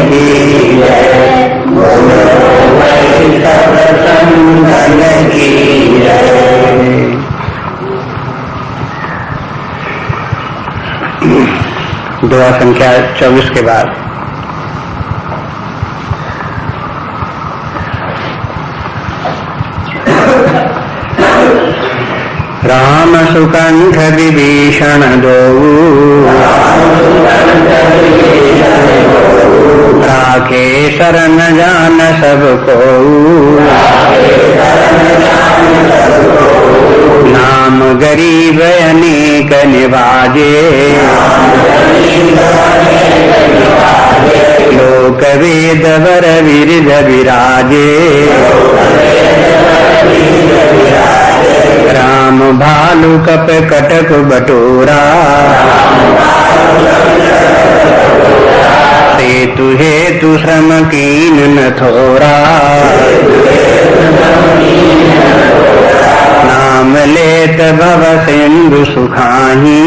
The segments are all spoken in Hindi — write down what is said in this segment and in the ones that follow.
की जय, बोलो भाई सब संतन की जय। दुआ संख्या 24 के बाद राम सुकंठ विभीषण दोऊ, राखे शरण जान सब कोऊ, नाम गरीब अनेक निवाजे, लोक वेद वर विरिध विराजे, राम भालु कप कटक बटोरा, सेतु हेतु श्रम कीन न थोरा, नाम लेत भव सिंधु सुखाही,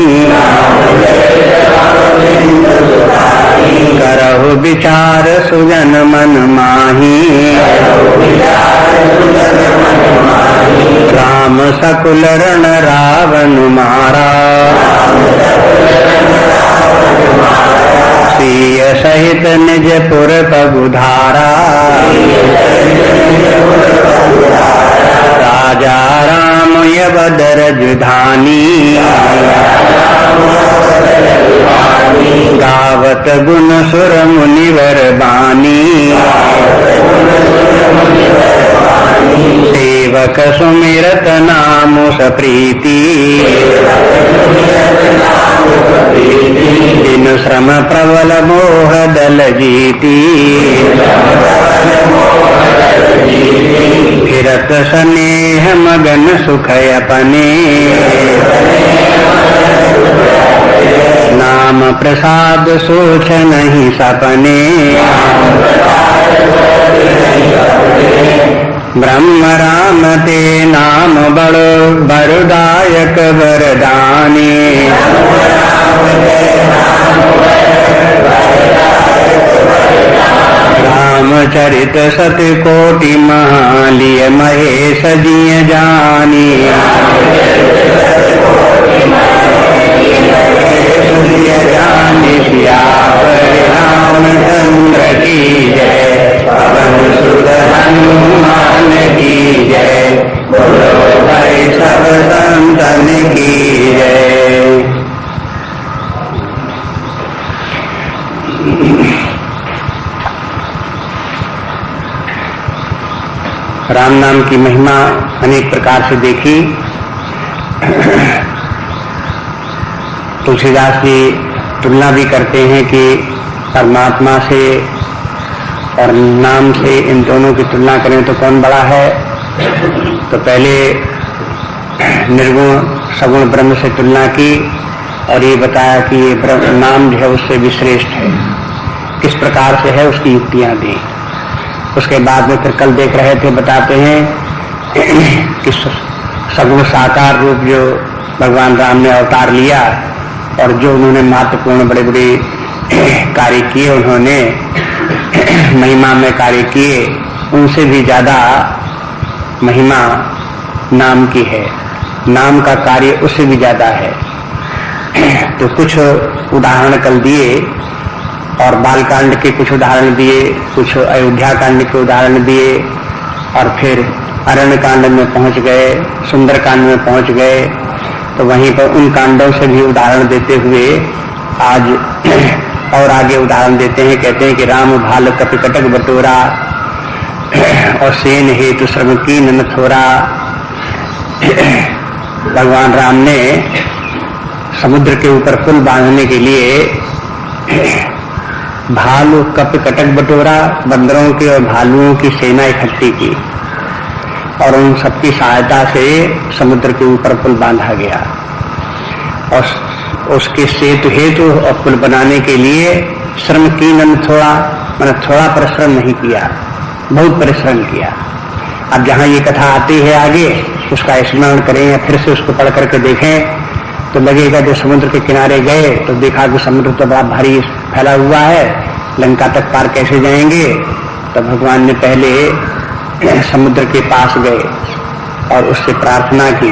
करहु विचार सुजन मन माही, राम सकुल रण रावण मारा, सीय सहित निज पुर पगुधारा, राजा राम यवदर जुधानी, गावत गुण सुर मुनिवर बानी, सेवक सुमिरत नाम सप्रीति, दिन श्रम प्रबल मोह दल जीती, फिरत स्नेह मगन सुख अपने, नाम प्रसाद सोच नहीं सपने, ब्रह्म राम ते नाम बड़ो बरदायक वरदानी, रामचरित सत कोटि महालिय महेश जिय जानी, सियावर रामचंद्र की जय, पवन सुत हनुमान की जय, बोलो भाई सब संतन की जय। राम नाम की महिमा अनेक प्रकार से देखी। तुलसीदास जी तुलना भी करते हैं कि परमात्मा से और नाम से इन दोनों की तुलना करें तो कौन बड़ा है। तो पहले निर्गुण सगुण ब्रह्म से तुलना की और ये बताया कि ये नाम जो है उससे भी श्रेष्ठ है, किस प्रकार से है उसकी युक्तियां दी। उसके बाद में फिर कल देख रहे थे, बताते हैं कि सगुण साकार रूप जो भगवान राम ने अवतार लिया और जो उन्होंने महत्वपूर्ण बड़े बड़े कार्य किए, उन्होंने महिमा में कार्य किए, उनसे भी ज्यादा महिमा नाम की है, नाम का कार्य उससे भी ज्यादा है। तो कुछ उदाहरण कल दिए और बालकांड के कुछ उदाहरण दिए, कुछ अयोध्या कांड के उदाहरण दिए और फिर अरण्य कांड में पहुंच गए, सुंदर कांड में पहुंच गए। तो वहीं पर उन कांडों से भी उदाहरण देते हुए आज और आगे उदाहरण देते हैं। कहते हैं कि राम भाल कपि कटक बटोरा और सेन हेतु श्रम कीन न थोरा। भगवान राम ने समुद्र के ऊपर पुल बांधने के लिए भालू कप कटक बटोरा, बंदरों की और भालुओं की सेना इकट्ठी की और उन सबकी सहायता से समुद्र के ऊपर पुल बांधा गया। और उसके सेतु हेतु और पुल बनाने के लिए श्रम कीन थोड़ा, मैंने थोड़ा परिश्रम नहीं किया, बहुत परिश्रम किया। अब जहाँ ये कथा आती है आगे, उसका स्मरण करें या फिर से उसको पढ़ करके देखें तो लगेगा जो समुद्र के किनारे गए तो देखा कि समुद्र तो बड़ा भारी फैला हुआ है, लंका तक पार कैसे जाएंगे? तो भगवान ने पहले समुद्र के पास गए और उससे प्रार्थना की,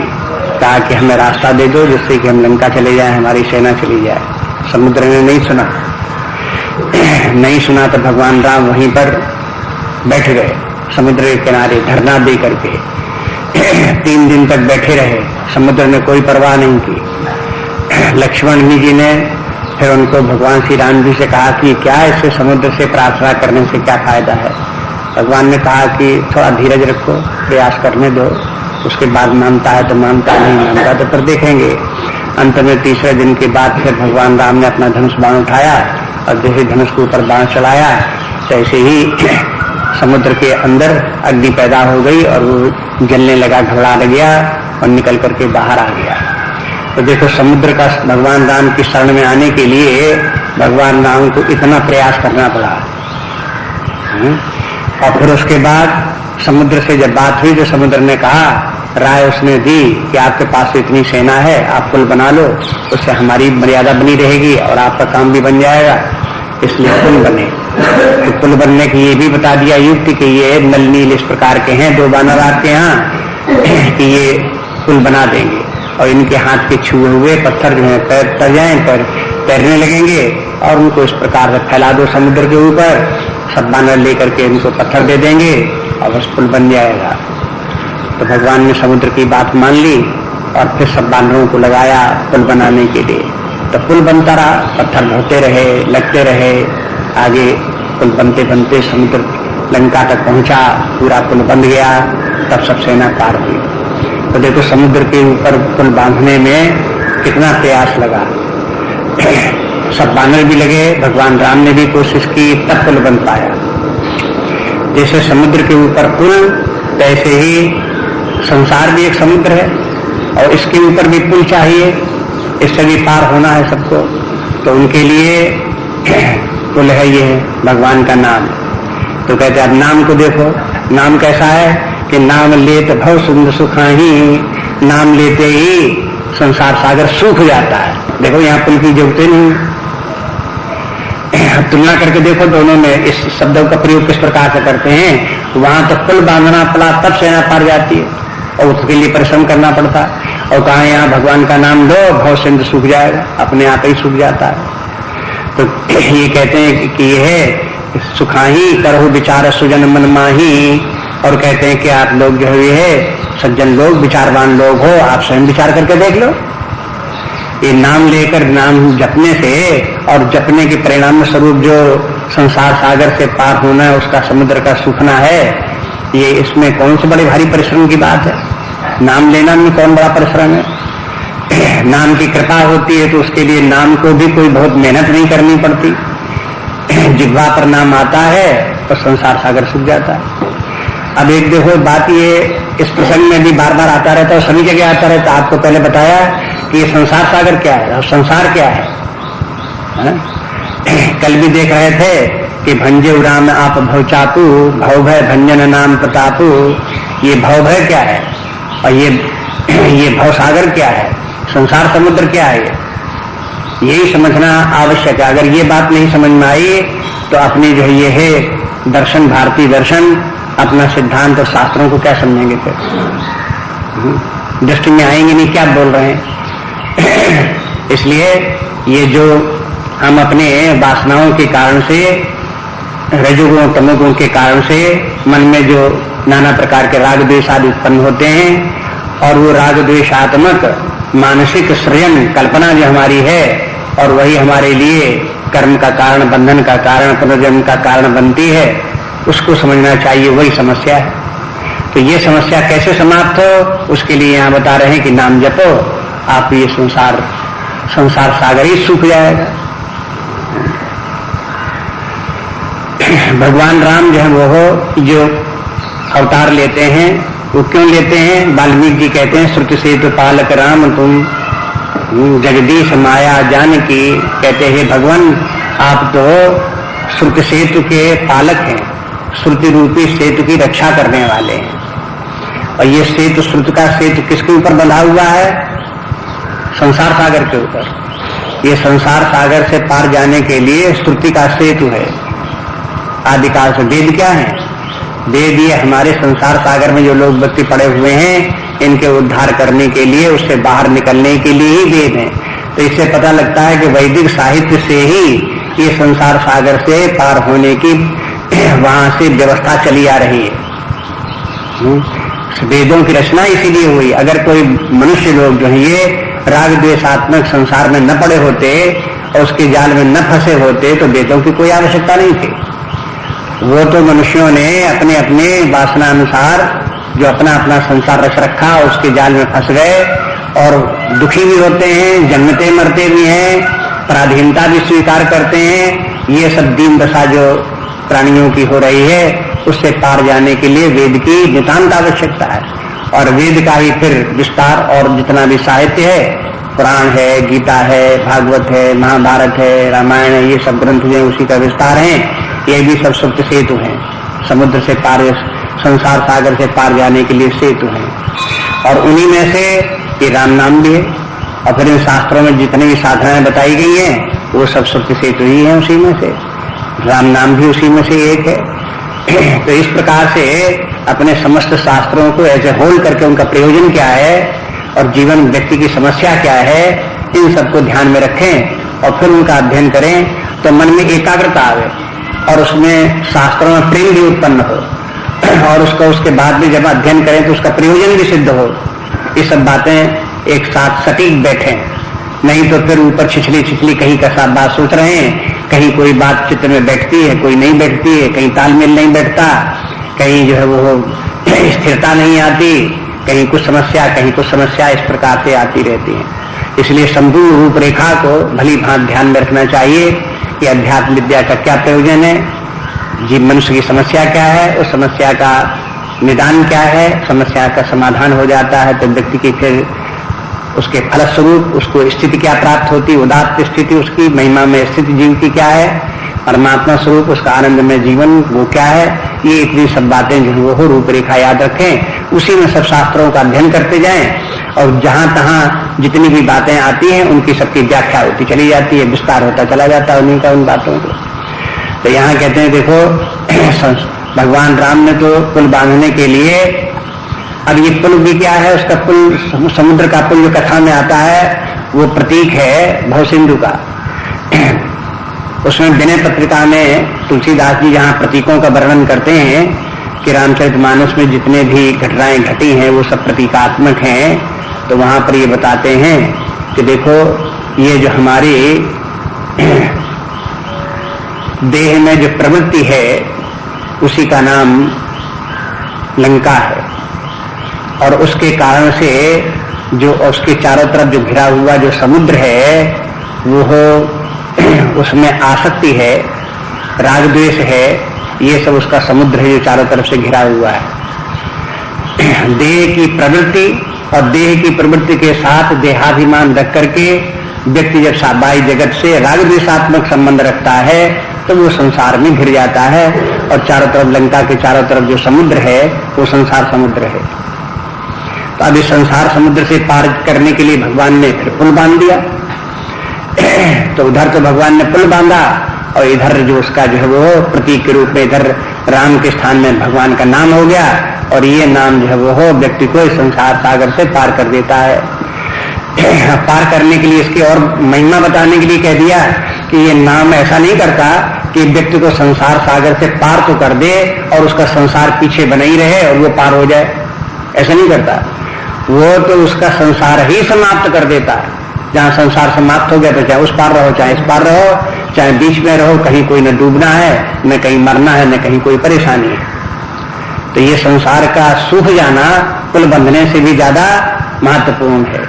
कहा कि हमें रास्ता दे दो जिससे कि हम लंका चले जाएं, हमारी सेना चली जाए। समुद्र ने नहीं सुना। नहीं सुना तो भगवान राम वहीं पर बैठ गए समुद्र के किनारे धरना दे करके। 3 दिन तक बैठे रहे, समुद्र ने कोई परवाह नहीं की। लक्ष्मण जी ने फिर उनको भगवान श्री राम जी से कहा कि क्या इससे समुद्र से प्रार्थना करने से क्या फायदा है? भगवान ने कहा कि थोड़ा धीरज रखो, प्रयास करने दो, उसके बाद मानता है तो मानता, नहीं मानता तो फिर देखेंगे। अंत में 3रे दिन के बाद फिर भगवान राम ने अपना धनुष बाण उठाया और जैसे धनुष के ऊपर बाण चलाया तैसे ही समुद्र के अंदर अग्नि पैदा हो गई और वो जलने लगा, घबरा गया और निकल करके बाहर आ गया। तो देखो समुद्र का भगवान राम की शरण में आने के लिए भगवान राम को इतना प्रयास करना पड़ा। और फिर उसके बाद समुद्र से जब बात हुई तो समुद्र ने कहा, राय उसने दी कि आपके पास इतनी सेना है, आप पुल बना लो, उससे हमारी मर्यादा बनी रहेगी और आपका काम भी बन जाएगा, इसलिए पुल बने। तो पुल बनने की ये भी बता दिया युक्ति कि ये नल नील इस प्रकार के हैं 2 बानर आपके यहाँ कि ये पुल बना देंगे और इनके हाथ के छुए हुए पत्थर जो है पैर तर जाए, तैरने लगेंगे और उनको इस प्रकार से फैला दो समुद्र के ऊपर, सब बानर लेकर के इनको पत्थर दे देंगे और बस पुल बन जाएगा। तो भगवान ने समुद्र की बात मान ली और फिर सब बानरों को लगाया पुल बनाने के लिए। तो पुल बनता रहा, पत्थर ढोते रहे, लगते रहे, आगे पुल बनते बनते समुद्र लंका तक पहुंचा, पूरा पुल बन गया, तब सब सेना पार हुई। तो देखो समुद्र के ऊपर पुल बांधने में कितना प्रयास लगा। सब बानर भी लगे, भगवान राम ने भी कोशिश की, तब पुल बन पाया। जैसे समुद्र के ऊपर पुल, तैसे ही संसार भी एक समुद्र है और इसके ऊपर भी पुल चाहिए, इससे भी पार होना है सबको। तो उनके लिए पुल है ये भगवान का नाम। तो कहते अब नाम को देखो, नाम कैसा है कि नाम लेते भव सुंदर सुखाही, नाम लेते ही संसार सागर सूख जाता है। देखो यहाँ पुल की जरूरत नहीं। तुलना करके देखो दोनों में, इस शब्दों का प्रयोग किस प्रकार से करते हैं। वहां तो पुल बांधना पड़ा तब सेना पार जाती है और उसके लिए परिश्रम करना पड़ता है, और कहा यहाँ भगवान का नाम लो भव सिंधु सूख जाएगा, अपने आप ही सूख जाता है। तो ये कहते हैं कि ये है सुखाही करहु विचार सुजन मन माही, और कहते हैं कि आप लोग जो है ये है सज्जन लोग, विचारवान लोग हो, आप स्वयं विचार करके देख लो। ये नाम लेकर नाम जपने से और जपने के परिणाम स्वरूप जो संसार सागर से पार होना है, उसका समुद्र का सूखना है, ये इसमें कौन से बड़े भारी परिश्रम की बात है। नाम लेना में कौन बड़ा परिश्रम है। नाम की कृपा होती है तो उसके लिए नाम को भी कोई बहुत मेहनत नहीं करनी पड़ती। जिह्वा पर नाम आता है तो संसार सागर सूख जाता है। अब एक देखो बात ये इस प्रसंग में भी बार बार आता रहता है, सभी जगह आता रहता। आपको पहले बताया कि ये संसार सागर क्या है और संसार क्या है। कल भी देख रहे थे कि भंजे उराम आप भव चापू, भव भय भंजन नाम प्रतापू। ये भव भय क्या है और ये भव सागर क्या है, संसार समुद्र क्या है, यही समझना आवश्यक है। अगर ये बात नहीं समझ में आई तो अपनी जो ये है दर्शन, भारतीय दर्शन, अपना सिद्धांत और शास्त्रों को क्या समझेंगे, फिर दृष्टि में आएंगे नहीं क्या बोल रहे हैं। इसलिए ये जो हम अपने वासनाओं के कारण से, रजोगुण तमोगुण के कारण से मन में जो नाना प्रकार के राग द्वेष आदि उत्पन्न होते हैं, और वो राग द्वेषात्मक मानसिक सृजन कल्पना जो हमारी है, और वही हमारे लिए कर्म का कारण, बंधन का कारण, पुनर्जन्म का कारण बनती है, उसको समझना चाहिए। वही समस्या है। तो ये समस्या कैसे समाप्त हो, उसके लिए यहाँ बता रहे हैं कि नाम जपो, आप ये संसार सागर ही सूख जाएगा। भगवान राम जो है वो जो अवतार लेते हैं, वो क्यों लेते हैं। वाल्मीकि जी कहते हैं श्रुति सेतु पालक राम तुम जगदीश माया जानकी। कहते हैं भगवान आप तो श्रुति सेतु के पालक हैं, श्रुति रूपी सेतु की रक्षा करने वाले हैं। और ये सेतु, श्रुति का सेतु किसके ऊपर बंधा हुआ है, संसार सागर के ऊपर। ये संसार सागर से पार जाने के लिए स्तुति का सेतु है। आदिकाल से वेद क्या है? वेद ये हमारे संसार सागर में जो लोग व्यक्ति पड़े हुए हैं, इनके उद्धार करने के लिए, उससे बाहर निकलने के लिए ही वेद है। तो इससे पता लगता है कि वैदिक साहित्य से ही ये संसार सागर से पार होने की वहां से व्यवस्था चली आ रही है। वेदों की रचना इसीलिए हुई। अगर कोई मनुष्य लोग जो है ये राग द्वेषात्मक संसार में न पड़े होते और उसके जाल में न फंसे होते तो वेदों की कोई आवश्यकता नहीं थी। वो तो मनुष्यों ने अपने अपने वासना अनुसार जो अपना अपना संसार रच रखा, उसके जाल में फंस गए और दुखी भी होते हैं, जन्मते मरते भी हैं, पराधीनता भी स्वीकार करते हैं। ये सब दीन दशा जो प्राणियों की हो रही है, उससे पार जाने के लिए वेद की नितांत आवश्यकता है। और वेद का ही फिर विस्तार और जितना भी साहित्य है, पुराण है, गीता है, भागवत है, महाभारत है, रामायण है, ये सब ग्रंथ जो उसी का विस्तार है। ये भी सब सप्त सेतु हैं, समुद्र से पार, संसार सागर से पार जाने के लिए सेतु हैं। और उन्हीं में से ये राम नाम भी है। और फिर इन शास्त्रों में जितनी भी साधनाएं बताई गई हैं, वो सब सप्त सेतु ही है, उसी में से राम नाम भी उसी में से एक है। तो इस प्रकार से अपने समस्त शास्त्रों को ऐसे होल करके उनका प्रयोजन क्या है और जीवन व्यक्ति की समस्या क्या है, इन सबको ध्यान में रखें और फिर उनका अध्ययन करें तो मन में एकाग्रता आवे और उसमें शास्त्रों में प्रेम भी उत्पन्न हो और उसको उसके बाद में जब अध्ययन करें तो उसका प्रयोजन भी सिद्ध हो। ये सब बातें एक साथ सटीक बैठे, नहीं तो फिर ऊपर छिछली छिछली कहीं का साथ बात सोच रहे हैं, कहीं कोई बात चित्त में बैठती है, कोई नहीं बैठती है, कहीं तालमेल नहीं बैठता, कहीं जो है वो स्थिरता नहीं आती, कहीं कुछ समस्या कहीं कुछ समस्या, इस प्रकार से आती रहती है। इसलिए संपूर्ण रूपरेखा को भली भांति ध्यान में रखना चाहिए कि अध्यात्म विद्या का क्या प्रयोजन है, जीव मनुष्य की समस्या क्या है, उस समस्या का निदान क्या है, समस्या का समाधान हो जाता है तो व्यक्ति की फिर उसके फलस्वरूप उसको स्थिति क्या प्राप्त होती, उदात्त स्थिति उसकी, महिमा में स्थिति जीव की क्या है, परमात्मा स्वरूप उसका आनंद में जीवन वो क्या है। ये इतनी सब बातें जो वो रूपरेखा याद रखें, उसी में सब शास्त्रों का अध्ययन करते जाएं और जहां तहां जितनी भी बातें आती हैं उनकी सबकी व्याख्या होती चली जाती है, विस्तार होता चला जाता है उन्हीं का, उन बातों को। तो यहाँ कहते हैं देखो भगवान राम ने तो पुल बांधने के लिए, अब ये पुल भी क्या है, उसका पुल, समुद्र का पुल जो कथा में आता है वो प्रतीक है भवसिंधु का। उसमें विनय पत्रिका में तुलसीदास जी जहाँ प्रतीकों का वर्णन करते हैं कि रामचरितमानस में जितने भी घटनाएं घटी हैं वो सब प्रतीकात्मक हैं, तो वहां पर ये बताते हैं कि देखो ये जो हमारी देह में जो प्रवृत्ति है उसी का नाम लंका है और उसके कारण से जो उसके चारों तरफ जो घिरा हुआ जो समुद्र है वो उसमें आसक्ति है, राग द्वेष है, ये सब उसका समुद्र है जो चारों तरफ से घिरा हुआ है। देह की प्रवृत्ति और देह की प्रवृत्ति के साथ देहाभिमान रख करके व्यक्ति जब बाह्य जगत से राग द्वेषात्मक संबंध रखता है तो वो संसार में घिर जाता है और चारों तरफ लंका के चारों तरफ जो समुद्र है वो संसार समुद्र है। तो अब इस संसार समुद्र से पार करने के लिए भगवान ने फिर पुल बांध दिया। तो उधर तो भगवान ने पुल बांधा और इधर जो उसका जो है वो प्रतीक के रूप में इधर राम के स्थान में भगवान का नाम हो गया और ये नाम जो है वो व्यक्ति को इस संसार सागर से पार कर देता है। पार करने के लिए इसकी और महिमा बताने के लिए कह दिया कि ये नाम ऐसा नहीं करता कि व्यक्ति को संसार सागर से पार तो कर दे और उसका संसार पीछे बना ही रहे और वो पार हो जाए, ऐसा नहीं करता। वो तो उसका संसार ही समाप्त कर देता है। जहाँ संसार समाप्त हो गया तो चाहे उस पार रहो चाहे इस पार रहो, चाहे बीच में रहो, कहीं कोई न डूबना है न कहीं मरना है न कहीं कोई परेशानी है। तो ये संसार का सूख जाना पुल बंधने से भी ज्यादा महत्वपूर्ण है।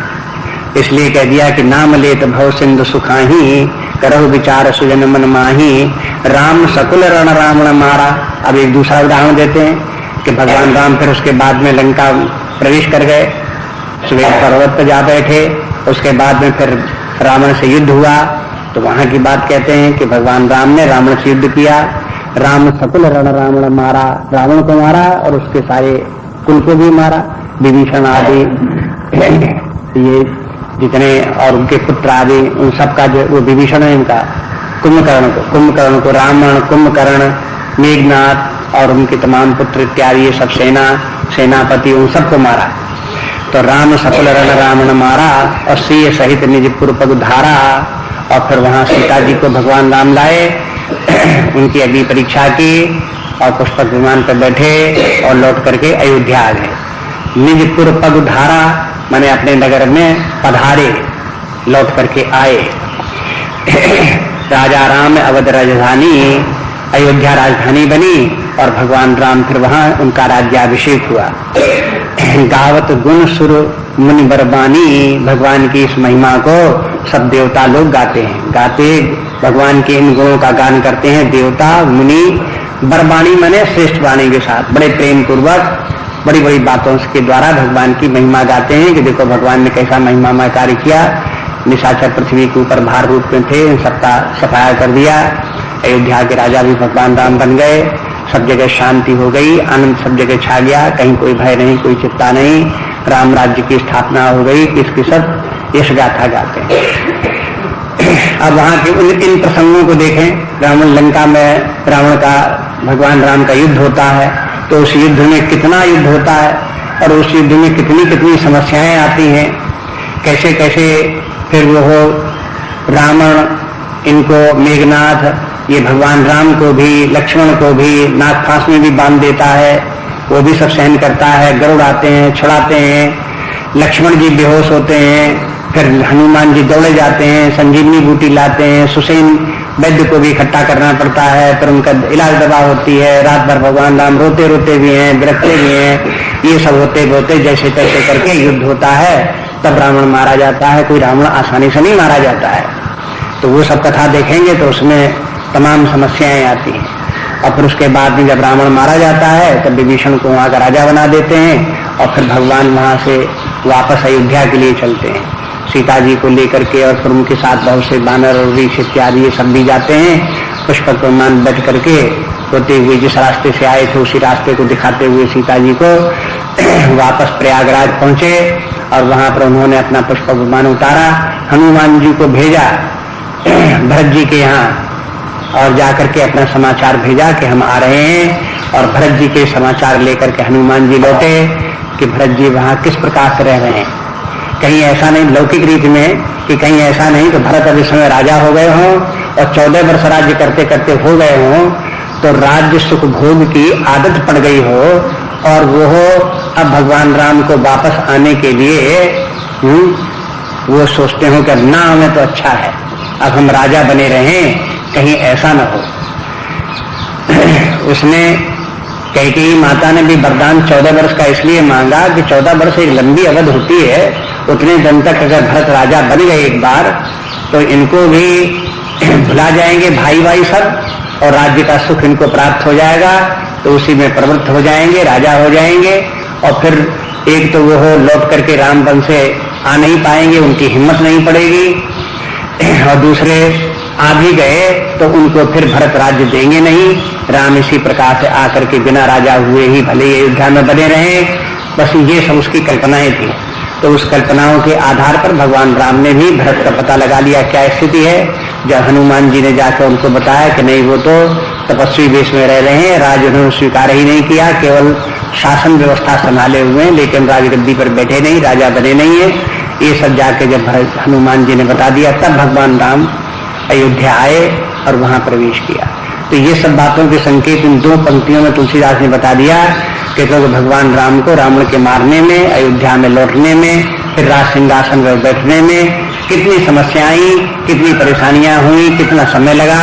इसलिए कह दिया कि नाम लेत भव सिंधु सुखाही, करहु विचार सुजन मन माही, राम सकुल रण रावण मारा। अब एक दूसरा उदाहरण देते हैं कि भगवान राम फिर उसके बाद में लंका प्रवेश कर गए, श्वेत पर्वत पर जा बैठे, उसके बाद में फिर रावण से युद्ध हुआ। तो वहां की बात कहते हैं कि भगवान राम ने रावण से युद्ध किया, राम सकुल रण रावण मारा, रावण को मारा और उसके सारे कुल को भी मारा, विभीषण आदि ये जितने और उनके पुत्र आदि उन सबका जो वो विभीषण है इनका कुंभकर्ण को रावण, कुंभकर्ण, मेघनाथ और उनके तमाम पुत्र इत्यादि ये सब सेनापति उन सबको मारा। तो राम सकल रण रावण मारा और सीय सहित निजपुर पग धारा। और फिर वहां सीता जी को भगवान राम लाए, उनकी अग्नि परीक्षा की और पुष्पक विमान पर बैठे और लौट करके अयोध्या आ गए। निजपुर पग धारा माने अपने नगर में पधारे, लौट करके आए। राजा राम अवध राजधानी, अयोध्या राजधानी बनी और भगवान राम फिर वहां उनका राज्याभिषेक हुआ। गावत गुण सुर मुनि बरबानी, भगवान की इस महिमा को सब देवता लोग गाते भगवान के इन गुणों का गान करते हैं देवता मुनि। बरबानी माने श्रेष्ठ वाणी के साथ बड़े प्रेम पूर्वक बड़ी बड़ी बातों के द्वारा भगवान की महिमा गाते हैं कि देखो भगवान ने कैसा महिमामय कार्य किया। निशाचर पृथ्वी के ऊपर भार रूप में थे, सबका सफाया कर दिया। अयोध्या के राजा भी भगवान राम बन गए, सब जगह शांति हो गई, आनंद सब जगह छा गया, कहीं कोई भय नहीं, कोई चिंता नहीं, राम राज्य की स्थापना हो गई। इसकी सब यश गाथा गाते हैं। अब वहां के इन प्रसंगों को देखें। रावण लंका में रावण का भगवान राम का युद्ध होता है, तो उस युद्ध में कितना युद्ध होता है और उस युद्ध में कितनी कितनी समस्याएं आती हैं, कैसे कैसे फिर वो हो रावण इनको मेघनाथ ये भगवान राम को भी लक्ष्मण को भी नाग फांस में भी बांध देता है, वो भी सब सहन करता है। गरुड़ आते हैं, छुड़ाते हैं, लक्ष्मण जी बेहोश होते हैं, फिर हनुमान जी दौड़े जाते हैं, संजीवनी बूटी लाते हैं, सुसेन वैद्य को भी इकट्ठा करना पड़ता है, फिर उनका इलाज दवा होती है। रात भर भगवान राम रोते रोते भी हैं, विरक्ते भी हैं। ये सब होते होते जैसे तैसे करके युद्ध होता है, तब रावण मारा जाता है। कोई रावण आसानी से नहीं मारा जाता है। तो वो सब कथा देखेंगे तो उसमें तमाम समस्याएं आती हैं। और फिर उसके बाद में जब रावण मारा जाता है तब विभीषण को वहां का राजा बना देते हैं और फिर भगवान वहां से वापस अयोध्या के लिए चलते हैं, सीता जी को लेकर के। और फिर उनके साथ बहुत से बानर और ऋष इत्यादि ये सब भी जाते हैं। पुष्पक विमान बैठ करके होते हुए जिस रास्ते से आए थे उसी रास्ते को दिखाते हुए सीता जी को वापस प्रयागराज पहुंचे और वहां पर उन्होंने अपना पुष्पक विमान उतारा। हनुमान जी को भेजा भरत जी के यहाँ और जाकर के अपना समाचार भेजा कि हम आ रहे हैं। और भरत जी के समाचार लेकर के हनुमान जी लौटे कि भरत जी वहां किस प्रकार से रह रहे हैं। कहीं ऐसा नहीं लौकिक रीति में कि कहीं ऐसा नहीं कि भरत अब इस समय राजा हो गए हों और 14 वर्ष राज्य करते करते हो गए हों तो राज्य सुख भोग की आदत पड़ गई हो और वो अब भगवान राम को वापस आने के लिए वो सोचते हो कि ना हमें तो अच्छा है, अब हम राजा बने रहें, कहीं ऐसा न हो। उसने कैकेयी माता ने भी वरदान 14 वर्ष का इसलिए मांगा कि 14 वर्ष एक लंबी अवध होती है, उतने दिन तक अगर भरत राजा बन गए एक बार तो इनको भी भुला जाएंगे भाई भाई सब और राज्य का सुख इनको प्राप्त हो जाएगा, तो उसी में प्रवृत्त हो जाएंगे, राजा हो जाएंगे। और फिर एक तो वो लौट करके राम वन से आ नहीं पाएंगे, उनकी हिम्मत नहीं पड़ेगी, और दूसरे आ भी गए तो उनको फिर भरत राज्य देंगे नहीं। राम इसी प्रकार से आकर के बिना राजा हुए ही भले अयोध्या में बने रहे, बस ये सब उसकी कल्पनाएं थी। तो उस कल्पनाओं के आधार पर भगवान राम ने भी भरत का पता लगा लिया क्या स्थिति है। जब हनुमान जी ने जाकर उनको बताया कि नहीं वो तो तपस्वी वेश में रह रहे हैं, राज उन्होंने स्वीकार ही नहीं किया, केवल शासन व्यवस्था संभाले हुए हैं लेकिन राजगद्दी पर बैठे नहीं, राजा बने नहीं है, ये सब जाके जब हनुमान जी ने बता दिया तब भगवान राम अयोध्या आए और वहां प्रवेश किया। तो ये सब बातों के संकेत इन 2 पंक्तियों में तुलसीदास ने बता दिया कि तो भगवान राम को रावण के मारने में, अयोध्या में लौटने में, फिर राज सिंहासन पर बैठने में कितनी समस्याएं, कितनी परेशानियां हुई, कितना समय लगा,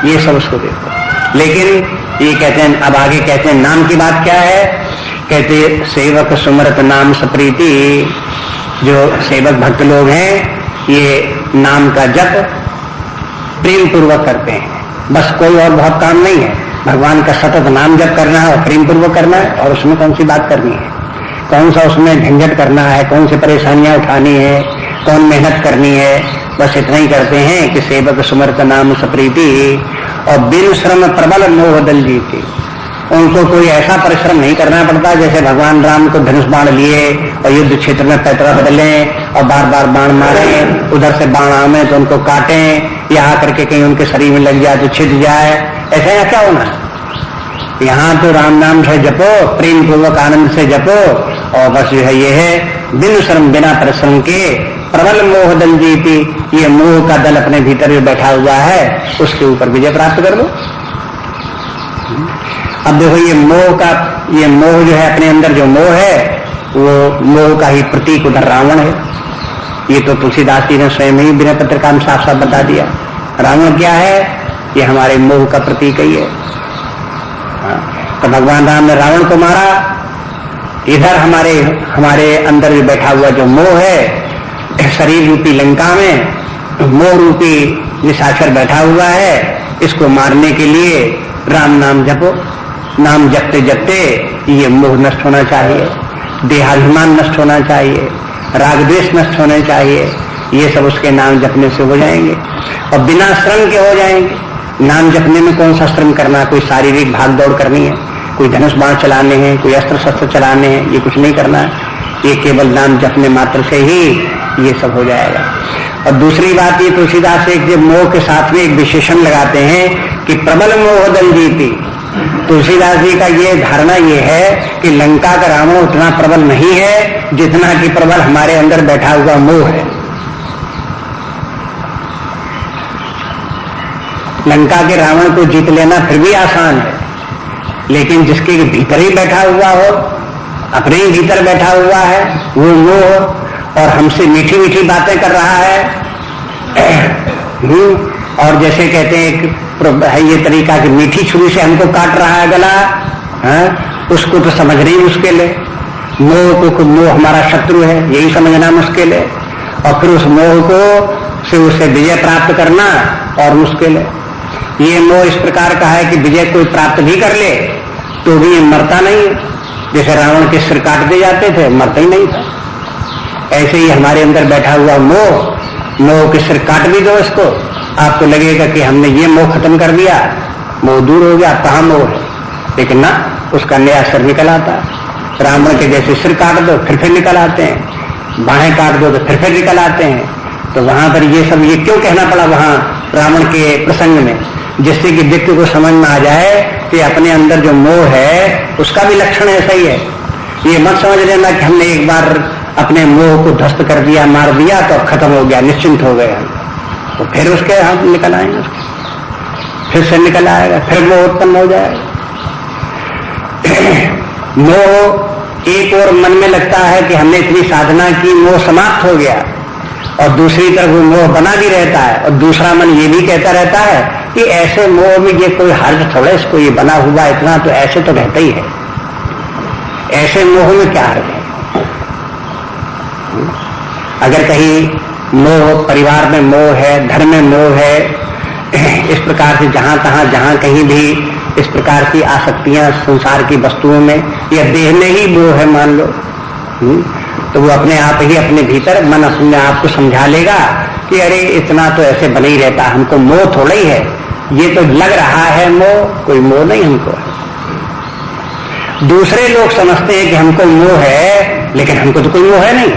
ये सब उसको देखो। लेकिन ये कहते हैं, अब आगे कहते हैं नाम की बात क्या है, कहते सेवक सुमरत नाम सप्रीति। जो सेवक भक्त लोग हैं ये नाम का जप प्रेम पूर्वक करते हैं, बस कोई और बहुत काम नहीं है। भगवान का सतत नाम जप करना है और प्रेम पूर्वक करना है, और उसमें कौन सी बात करनी है, कौन सा उसमें झंझट करना है, कौन सी परेशानियां उठानी है, कौन मेहनत करनी है, बस इतना ही करते हैं कि सेवक सुमरत नाम सप्रीति और बिन श्रम प्रबल मोह दल जीती। उनको कोई ऐसा परिश्रम नहीं करना पड़ता जैसे भगवान राम को धनुष बाण लिए और युद्ध क्षेत्र में पैतरा बदलें और बार बार बाण मारें, उधर से बाण आवे तो उनको काटें या आकर के कहीं उनके शरीर में लग जाए तो छिद जाए, ऐसा यहाँ क्या होना। यहाँ तो राम नाम से जपो, प्रेम पूर्वक आनंद से जपो और बस जो है ये है बिन श्रम बिना परिश्रम के प्रबल मोह दल जीती, ये मोह का दल अपने भीतर में बैठा हुआ है उसके ऊपर विजय प्राप्त कर लो। अब देखो ये मोह जो है अपने अंदर जो मोह है वो मोह का ही प्रतीक उधर रावण है। ये तो तुलसीदास जी ने स्वयं ही विनय पत्रिका में साफ साफ बता दिया। रावण क्या है, ये हमारे मोह का प्रतीक ही है। तो भगवान राम ने रावण को मारा, इधर हमारे अंदर जो बैठा हुआ जो मोह है शरीर रूपी लंका में मोह रूपी निशाचर बैठा हुआ है, इसको मारने के लिए राम नाम जपो। नाम जपते जपते ये मोह नष्ट होना चाहिए, देहाभिमान नष्ट होना चाहिए, राग द्वेष नष्ट होने चाहिए, ये सब उसके नाम जपने से हो जाएंगे और बिना श्रम के हो जाएंगे। नाम जपने में कौन सा श्रम करना, कोई शारीरिक भाग दौड़ करनी है, कोई धनुष बाण चलाने हैं, कोई अस्त्र शस्त्र चलाने हैं, ये कुछ नहीं करना है। ये केवल नाम जपने मात्र से ही ये सब हो जाएगा। और दूसरी बात ये तुलसीदास एक मोह के साथ में एक विशेषण लगाते हैं कि प्रबल मोह दल जीती। तुलसीदास जी का ये धारणा ये है कि लंका का रावण उतना प्रबल नहीं है जितना कि प्रबल हमारे अंदर बैठा हुआ मोह है। लंका के रावण को जीत लेना फिर भी आसान है, लेकिन जिसके भीतर ही बैठा हुआ हो, अपने ही भीतर बैठा हुआ है वो मोह और हमसे मीठी मीठी बातें कर रहा है और जैसे कहते हैं ये तरीका कि मीठी छुरी से हमको काट रहा है गला, उसको तो समझना ही मुश्किल है। मोह हमारा शत्रु है, यही समझना मुश्किल है और फिर उस मोह को से उसे विजय प्राप्त करना और मुश्किल है। ये मोह इस प्रकार का है कि विजय कोई प्राप्त भी कर ले तो भी ये मरता नहीं। जैसे रावण के सिर काट दे जाते थे, मरता ही नहीं था, ऐसे ही हमारे अंदर बैठा हुआ मोह के सिर काट भी दो इसको, आपको लगेगा कि हमने ये मोह खत्म कर दिया, मोह दूर हो गया, कहाँ मोह है, लेकिन ना, उसका नया सिर निकल आता है। रावण के जैसे सिर काट दो फिर निकल आते हैं, बाहें काट दो तो फिर निकल आते हैं। तो वहां पर ये सब ये क्यों कहना पड़ा वहां रावण के प्रसंग में, जिससे कि व्यक्ति को समझ में आ जाए कि अपने अंदर जो मोह है उसका भी लक्षण ऐसा ही है। ये मत समझ लेना कि हमने एक बार अपने मोह को ध्वस्त कर दिया, मार दिया तो खत्म हो गया, निश्चिंत हो गया, तो फिर उसके हाथ निकल आएंगे, फिर से निकल आएगा, फिर मोह उत्पन्न हो जाएगा। मोह एक और मन में लगता है कि हमने इतनी साधना की, मोह समाप्त हो गया, और दूसरी तरफ वो मोह बना भी रहता है और दूसरा मन ये भी कहता रहता है कि ऐसे मोह में ये कोई हर्ज थोड़ा, इसको ये बना हुआ इतना तो ऐसे तो रहता ही है, ऐसे मोह में क्या हर्ज है। अगर कहीं मोह, परिवार में मोह है, धर्म में मोह है, इस प्रकार से जहां तहां जहां कहीं भी इस प्रकार की आसक्तियां संसार की वस्तुओं में या देह में ही मोह है मान लो, तो वो अपने आप ही अपने भीतर मन अपने आप को समझा लेगा कि अरे इतना तो ऐसे बने ही रहता, हमको मोह थोड़ा ही है, ये तो लग रहा है मोह, कोई मोह नहीं हमको है। दूसरे लोग समझते हैं कि हमको मोह है, लेकिन हमको तो कोई मोह है नहीं।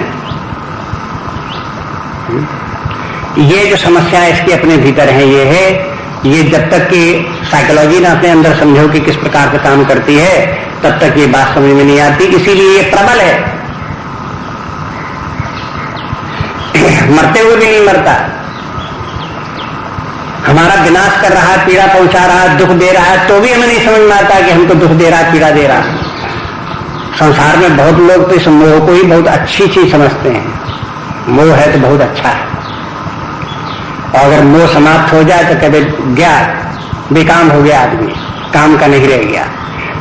ये जो समस्या इसके अपने भीतर है, ये है, ये जब तक कि साइकोलॉजी ना अपने अंदर समझो कि किस प्रकार से काम करती है, तब तक ये बात समझ में नहीं आती। इसीलिए ये प्रबल है, मरते हुए भी नहीं मरता, हमारा विनाश कर रहा है, पीड़ा पहुंचा रहा है, दुख दे रहा है, तो भी हमें नहीं समझ में आता कि हमको दुख दे रहा है, पीड़ा दे रहा है। संसार में बहुत लोग तो इस मोह को ही बहुत अच्छी चीज समझते हैं, मोह है तो बहुत अच्छा है, और अगर मोह समाप्त हो जाए तो कभी गया, बेकाम हो गया आदमी, काम का नहीं रह गया।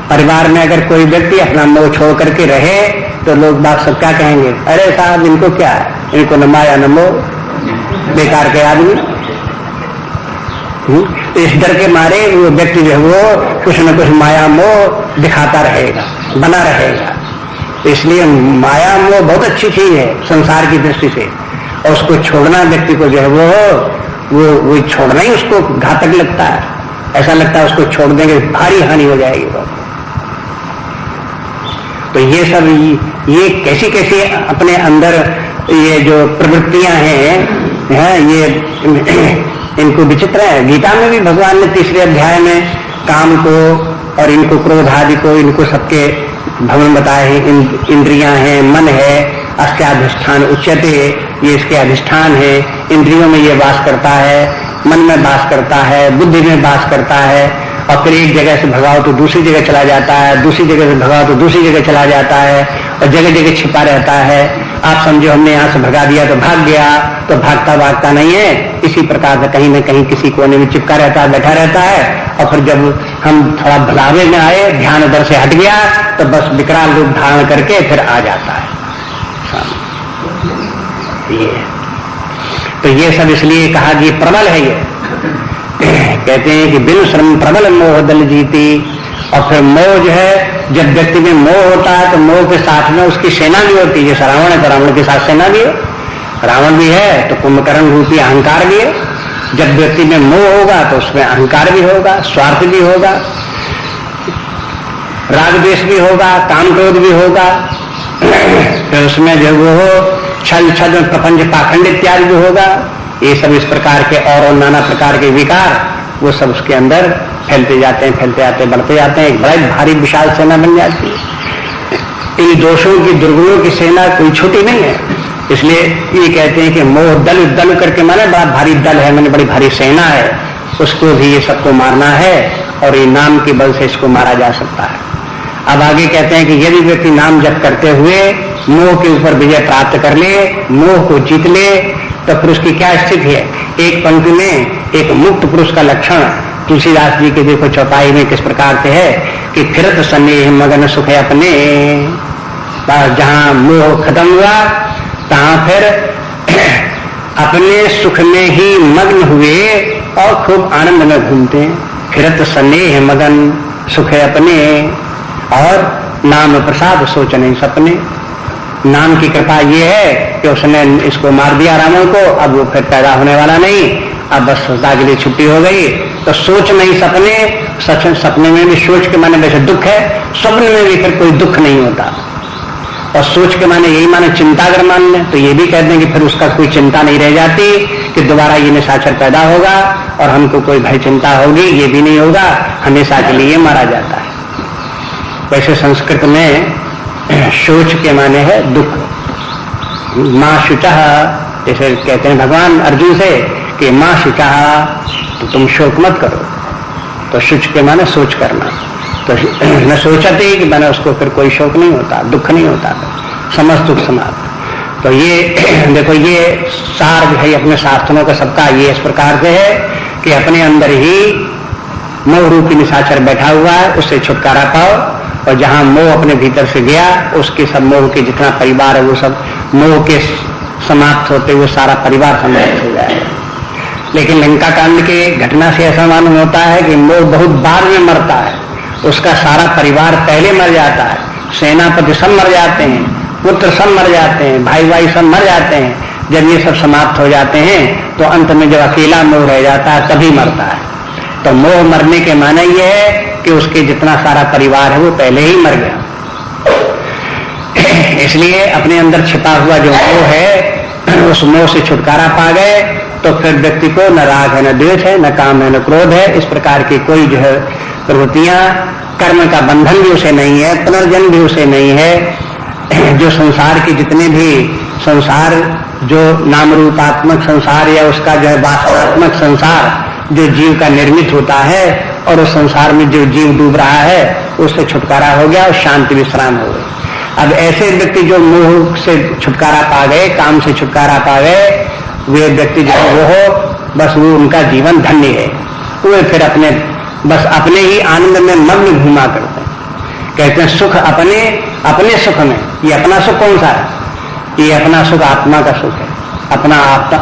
परिवार में अगर कोई व्यक्ति अपना मोह छोड़ करके रहे तो लोग बात सब क्या कहेंगे, अरे साहब इनको क्या है, इनको न माया न मोह, बेकार के आदमी। इस डर के मारे वो व्यक्ति जो है वो कुछ न कुछ माया मोह दिखाता रहेगा, बना रहेगा। इसलिए माया मोह बहुत अच्छी चीज है संसार की दृष्टि से, और उसको छोड़ना व्यक्ति को जो है वो छोड़ना ही उसको घातक लगता है। ऐसा लगता है उसको छोड़ देंगे भारी हानि हो जाएगी। तो ये सब ये कैसी कैसी अपने अंदर ये जो प्रवृत्तियां हैं ये इनको विचित्र है। गीता में भी भगवान ने 3 अध्याय में काम को और इनको क्रोध आदि को इनको सबके भवन बताए हैं। इंद्रियां हैं, मन है, अस्याधिष्ठान उच्यते, ये इसके अधिष्ठान है। इंद्रियों में ये वास करता है, मन में वास करता है, बुद्धि में वास करता है, और फिर एक जगह से भगाओ तो दूसरी जगह चला जाता है, दूसरी जगह से भगाओ तो दूसरी जगह चला जाता है, और जगह जगह छिपा रहता है। आप समझो हमने यहाँ से भगा दिया तो भाग गया, तो भागता भागता नहीं है। इसी प्रकार से कहीं न कहीं किसी कोने में चिपका रहता है, बैठा रहता है, और फिर जब हम थोड़ा भगावे में आए, ध्यान उधर से हट गया, तो बस विकराल रूप धारण करके फिर आ जाता है। ये तो ये सब इसलिए कहा कि प्रबल है ये। कहते हैं कि बिन श्रम प्रबल मोह दल जीती। और फिर मोह जो है, जब व्यक्ति में मोह होता है तो मोह के साथ में उसकी सेना भी होती है। जैसे रावण है तो रावण के साथ सेना भी है, रावण भी है तो कुंभकर्ण रूपी अहंकार भी है। जब व्यक्ति में मोह होगा तो उसमें अहंकार भी होगा, स्वार्थ भी होगा, राग द्वेष भी होगा, काम क्रोध भी होगा, फिर उसमें जो वो हो छल छल प्रपंच पाखंड इत्यादि भी होगा। ये सब इस प्रकार के और नाना प्रकार के विकार वो सब उसके अंदर फैलते जाते हैं, फैलते जाते हैं, बढ़ते जाते हैं। एक बड़ा भारी विशाल सेना बन जाती है। इन दोषों की, दुर्गुणों की सेना कोई छोटी नहीं है। इसलिए ये कहते हैं कि मोह दल दल करके माने बड़ा भारी दल है, मैंने बड़ी भारी सेना है, उसको भी ये सबको मारना है, और ये नाम के बल से इसको मारा जा सकता है। अब आगे कहते हैं कि यदि व्यक्ति नाम जप करते हुए मोह के ऊपर विजय प्राप्त कर ले, मोह को जीत ले, तो फिर उसकी क्या स्थिति है। एक पंक्ति में एक मुक्त पुरुष का लक्षण तुलसीदास जी के देखो चौपाई में किस प्रकार से है कि फिरत स्नेह मगन सुख अपने। जहां मोह खत्म हुआ तहां फिर अपने सुख में ही मग्न हुए और खूब आनंद में घूमते हैं। फिरत स्नेह मगन सुख अपने, और नाम प्रसाद सोच नहीं सपने। नाम की कृपा ये है कि उसने इसको मार दिया रावण को, अब वो फिर पैदा होने वाला नहीं, अब बस सदा के लिए छुट्टी हो गई। तो सोच नहीं सपने, सपने में भी सोच के माने वैसे दुख है, स्वप्न में भी फिर कोई दुख नहीं होता। और सोच के माने यही माने चिंता अगर मान लें तो ये भी कहते हैं कि फिर उसका कोई चिंता नहीं रह जाती कि दोबारा ये निशाचर पैदा होगा और हमको कोई भय चिंता होगी, ये भी नहीं होगा, हमेशा के लिए मारा जाता है। वैसे संस्कृत में शोच के माने है दुख। मां शुचः, जैसे कहते हैं भगवान अर्जुन से कि मां शुचः, तो तुम शोक मत करो। तो शुच के माने सोच करना। तो न सोचते कि मैंने उसको फिर कोई शोक नहीं होता, दुख नहीं होता, समस्त दुख समाप्त। तो ये देखो ये सार जो है अपने शास्त्रों का सबका ये इस प्रकार से है कि अपने अंदर ही मोह रूपी निशाचर बैठा हुआ है, उससे छुटकारा पाओ। और जहां मोह अपने भीतर से गया, उसके सब मोह के जितना परिवार है वो सब मोह के समाप्त होते हुए सारा परिवार समाप्त हो जाएगा। लेकिन लंका कांड के घटना से ऐसा मालूम होता है कि मोह बहुत बाद में मरता है, उसका सारा परिवार पहले मर जाता है। सेनापति सब मर जाते हैं, पुत्र सब मर जाते हैं, भाई भाई सब मर जाते हैं। जब ये सब समाप्त हो जाते हैं तो अंत में जब अकेला मोह रह जाता है तभी मरता है। तो मोह मरने के माने ये है कि उसके जितना सारा परिवार है वो पहले ही मर गया। इसलिए अपने अंदर छिपा हुआ जो मोह है उस मोह से छुटकारा पा गए तो फिर व्यक्ति को न राग है, न द्वेष है, न काम है, न क्रोध है। इस प्रकार की कोई जो है प्रवृत्तियां, कर्म का बंधन भी उसे नहीं है, पुनर्जन्म भी उसे नहीं है। जो संसार के जितने भी संसार जो नाम रूपात्मक संसार या उसका जो है वासनात्मक संसार जो जीव का निर्मित होता है और उस संसार में जो जीव डूब रहा है उससे छुटकारा हो गया और शांति विश्राम हो गई। अब ऐसे व्यक्ति जो मोह से छुटकारा पा गए, काम से छुटकारा पा गए, वे व्यक्ति जो वो हो बस वो उनका जीवन धन्य है। वे फिर अपने बस अपने ही आनंद में मग्न घूमा करते हैं। कहते हैं सुख अपने अपने सुख में। ये अपना सुख कौन सा है? ये अपना सुख आत्मा का सुख है। अपना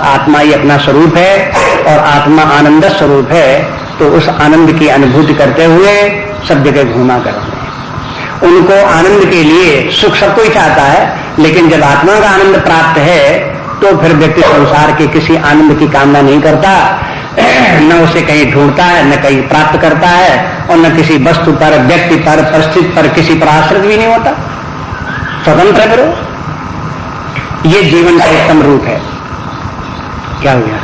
आत्मा ही अपना स्वरूप है और आत्मा आनंद स्वरूप है। तो उस आनंद की अनुभूति करते हुए सब जगह घूमा करते हैं। उनको आनंद के लिए सुख सब कोई चाहता है, लेकिन जब आत्मा का आनंद प्राप्त है तो फिर व्यक्ति संसार के किसी आनंद की कामना नहीं करता, न उसे कहीं ढूंढता है, न कहीं प्राप्त करता है, और न किसी वस्तु पर, व्यक्ति पर, परिस्थिति पर किसी पर आश्रित भी नहीं होता। स्वतंत्र करो। ये जीवन का उत्तम रूप है। क्या हो गया?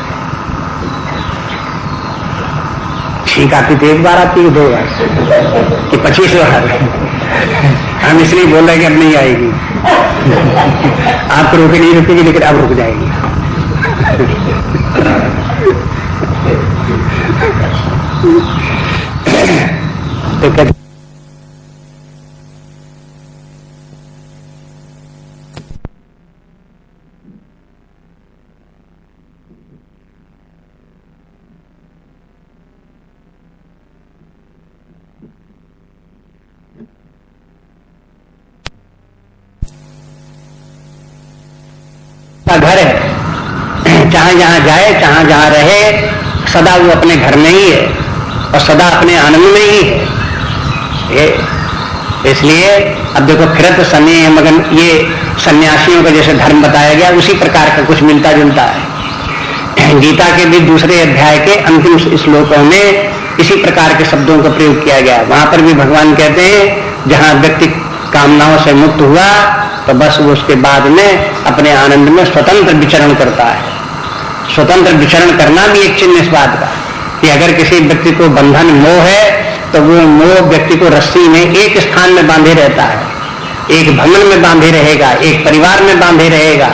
छींक आती तो एक बार आती है, 2 बार कि 25 बार? हम इसलिए बोल रहे हैं कि अब नहीं आएगी। आप रोके नहीं रुकेगी, लेकिन अब रुक जाएगी। तो कहते घर है, जहां जहां जाए, जहां जहां रहे, सदा वो अपने घर में ही है और सदा अपने आनंद में ही है। इसलिए अब देखो, फिरत सने मगन, ये सन्यासियों का जैसे धर्म बताया गया, उसी प्रकार का कुछ मिलता जुलता है। गीता के भी दूसरे अध्याय के अंतिम श्लोकों में इसी प्रकार के शब्दों का प्रयोग किया गया। वहां पर भी भगवान कहते हैं, जहां व्यक्ति कामनाओं से मुक्त हुआ तो बस वो उसके बाद में अपने आनंद में स्वतंत्र विचरण करता है। स्वतंत्र विचरण करना भी एक चिन्ह इस बात का कि अगर किसी व्यक्ति को बंधन मोह है तो वो मोह व्यक्ति को रस्सी में एक स्थान में बांधे रहता है, एक भवन में बांधे रहेगा, एक परिवार में बांधे रहेगा।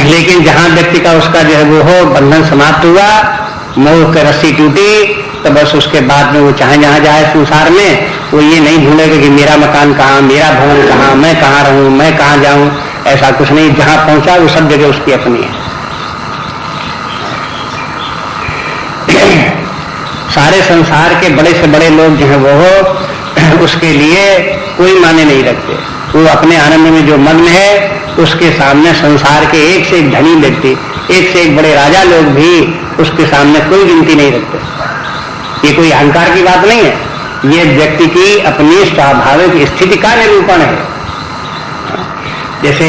लेकिन जहां व्यक्ति का उसका जो है वो हो बंधन समाप्त हुआ, मोह की रस्सी टूटी, तो बस उसके बाद में वो चाहे जहां जाए संसार में, वो ये नहीं भूलेगा कि मेरा मकान कहाँ, मेरा भवन कहाँ, मैं कहाँ रहूं, मैं कहाँ जाऊं। ऐसा कुछ नहीं, जहां पहुंचा वो सब जगह उसकी अपनी है। सारे संसार के बड़े से बड़े लोग जो है वो उसके लिए कोई माने नहीं रखते। वो अपने आनंद में जो मग्न है, उसके सामने संसार के एक से एक धनी व्यक्ति, एक से एक बड़े राजा लोग भी उसके सामने कोई गिनती नहीं रखते। ये कोई अहंकार की बात नहीं है, ये व्यक्ति की अपनी स्वाभाविक स्थिति का निरूपण है। जैसे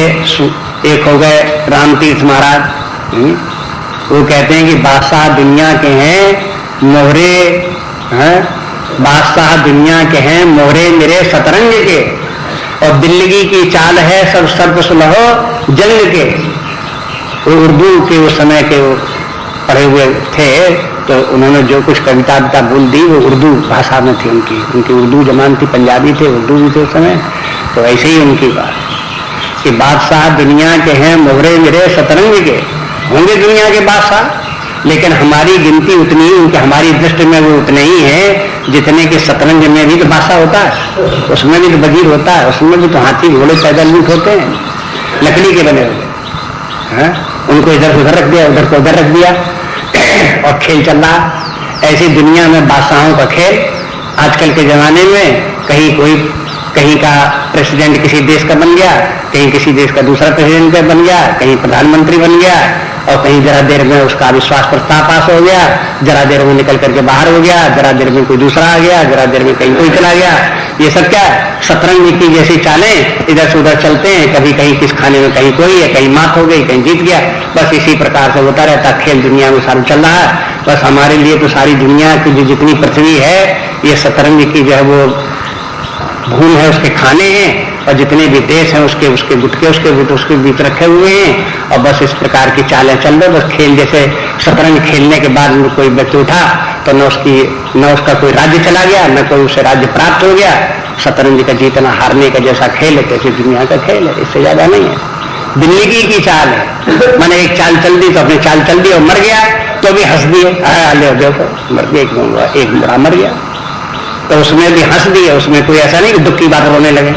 एक हो गए रामतीर्थ महाराज, वो कहते हैं कि बादशाह दुनिया के हैं मोहरे, बादशाह दुनिया के हैं मोहरे मेरे शतरंज के, और दिल्ली की चाल है सब सर्प सुलहो जंग के। वो उर्दू के उस समय के वो पढ़े हुए थे, तो उन्होंने जो कुछ कविता बोल दी वो उर्दू भाषा में थी। उनकी उर्दू जबान थी, पंजाबी थे, उर्दू भी थे उस समय। तो ऐसे ही उनकी बात कि बादशाह दुनिया के हैं मोहरे मेरे शतरंज के, होंगे दुनिया के बादशाह, लेकिन हमारी गिनती उतनी ही, उनके हमारी दृष्टि में वो उतने ही है जितने के शतरंज में भी तो बादशाह होता है, उसमें भी तो वजीर होता है, उसमें भी तो हाथी घोड़े पैदल ऊंट होते हैं, लकड़ी के बने हुए। उनको इधर से उधर रख दिया, उधर को उधर रख दिया और खेल चल रहा। ऐसी दुनिया में बादशाहों का खेल। आजकल के जमाने में कहीं का प्रेसिडेंट किसी देश का बन गया, कहीं किसी देश का दूसरा प्रेसिडेंट बन गया, कहीं प्रधानमंत्री बन गया, और कहीं जरा देर में उसका अविश्वास प्रस्ताव पास हो गया, जरा देर में निकल करके बाहर हो गया, जरा देर में कोई दूसरा आ गया, जरा देर में कहीं कोई चला गया। ये सब क्या शतरंज की जैसी चालें इधर से उधर चलते हैं। कभी कहीं किस खाने में कहीं कोई है, कहीं मात हो गई, कहीं जीत गया। बस इसी प्रकार से होता रहता खेल दुनिया में सारा चल रहा है। बस हमारे लिए तो सारी दुनिया की जो जितनी पृथ्वी है, ये शतरंज की जो है वो भूल है, उसके खाने हैं, और जितने भी देश हैं उसके गुटके उसके बीच रखे हुए हैं। और बस इस प्रकार की चालें चल रही। बस खेल जैसे शतरंज खेलने के बाद कोई व्यक्ति उठा तो न उसका कोई राज्य चला गया, न कोई उसे राज्य प्राप्त हो गया। शतरंज का जीतना हारने का जैसा खेल है, कैसे दुनिया का खेल है, इससे ज्यादा नहीं है। जिंदगी की चाल है, मैंने एक चाल चल दी तो अपनी चाल चल दी और मर गया तो भी हंस दिए, देखो मर गया, एक बुरा मर गया तो उसमें भी हंस दिए। उसमें कोई ऐसा नहीं कि दुख की बात रोने लगे।